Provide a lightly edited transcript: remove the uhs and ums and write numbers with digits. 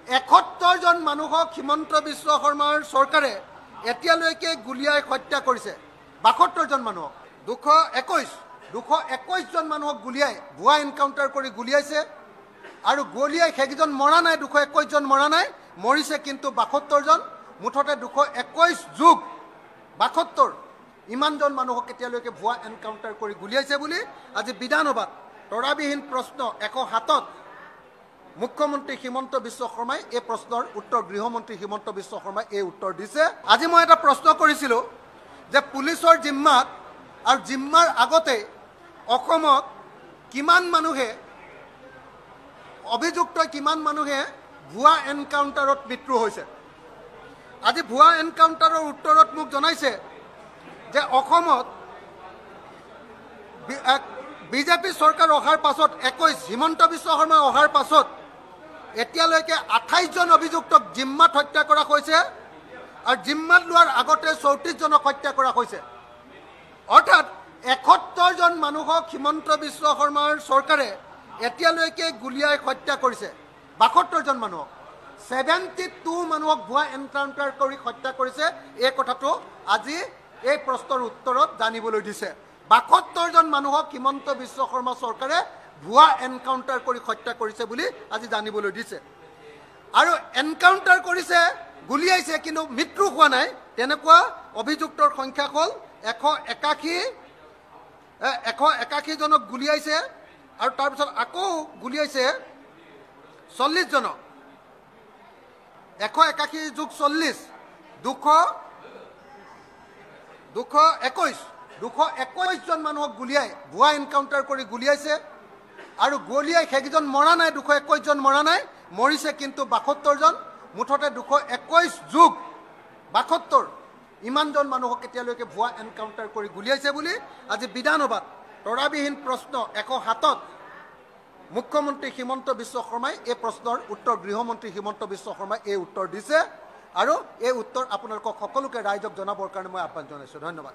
71 জন মানুহক হিমন্ত বিশ্ব শৰ্মাৰ চৰকাৰে এতিয়ালৈকে গুলিয়াই হত্যা কৰিছে। 72 জন মানুহক 221 জন মানুহক গুলিয়াই ভুৱা এনকাউণ্টাৰ কৰি গুলিয়াইছে আৰু গুলিয়াই সেইজন মৰা নাই। 221 জন মৰা নাই, মৰিছে কিন্তু 72 জন। মুঠতে 221 যোগ 72 ইমানজন মানুহক এতিয়ালৈকে ভুৱা এনকাউণ্টাৰ কৰি গুলিয়াইছে বুলি আজি বিধানসভাত তৰাবিহীন প্ৰশ্ন 107ত মুখ্যমন্ত্ৰী হিমন্ত বিশ্ব শৰ্মাই এই প্ৰশ্নৰ উত্তৰ গৃহমন্ত্ৰী হিমন্ত বিশ্ব শৰ্মাই এই উত্তৰ দিছে। আজি মই এটা প্ৰশ্ন কৰিছিলোঁ যে পুলিচৰ জিম্মাত আৰু জিম্মাৰ আগতে অসমত কিমান মানুহে অভিযুক্ত কিমান মানুহে ভুৱা এনকাউণ্টাৰত মৃত্যু হৈছে। আজি ভুৱা এনকাউণ্টাৰৰ উত্তৰত মোক জনাইছে যে অসমত বিজেপি চৰকাৰ অহাৰ পাছত 21 হিমন্ত বিশ্ব শৰ্মা অহাৰ পাছত এতিয়ালৈকে 28 জন অভিযুক্তক জিম্মাত হত্যা কৰা হৈছে আৰু জিম্মাত লোৱাৰ আগতে 34 জনক হত্যা কৰা হৈছে। অৰ্থাৎ 71 জন মানুহক হিমন্ত বিশ্ব শৰ্মাৰ চৰকাৰে এতিয়ালৈকে গুলিয়াই হত্যা কৰিছে। 72 জন মানুহক 72 মানুহক ভুৱা এনকাউণ্টাৰ কৰি হত্যা কৰিছে। এই কথাটো আজি এই প্ৰশ্নৰ উত্তৰত জানিবলৈ দিছে। 72 জন মানুহক হিমন্ত বিশ্ব শৰ্মা চৰকাৰে ভুৱা এনকাউণ্টাৰ কৰি হত্যা কৰিছে বুলি আজি জানিবলৈ দিছে। আৰু এনকাউণ্টাৰ কৰিছে, গুলিয়াইছে, কিন্তু মৃত্যু হোৱা নাই। তেনেকুৱা অভিযুক্তৰ সংখ্যা হ'ল 181 জনক গুলিয়াইছে আৰু তাৰপিছত আকৌ গুলিয়াইছে 40 জনক। 181 যোগ 40 221 জন মানুহক গুলিয়াই ভুৱা এনকাউণ্টাৰ কৰি গুলিয়াইছে আৰু গুলিয়াই সেইজন মৰা নাই। 221 জন মৰা নাই, মৰিছে কিন্তু 72 জন। মুঠতে 221 যোগ 72 ইমানজন মানুহক এতিয়ালৈকে ভুৱা এনকাউণ্টাৰ কৰি গুলিয়াইছে বুলি আজি বিধানসভাত তৰাবিহীন প্ৰশ্ন 107ত মুখ্যমন্ত্ৰী হিমন্ত বিশ্ব শৰ্মাই এই প্ৰশ্নৰ উত্তৰ গৃহমন্ত্ৰী হিমন্ত বিশ্ব শৰ্মাই এই উত্তৰ দিছে আৰু এই উত্তৰ আপোনালোকক সকলোকে ৰাইজক জনাবৰ কাৰণে মই আহ্বান জনাইছোঁ। ধন্যবাদ।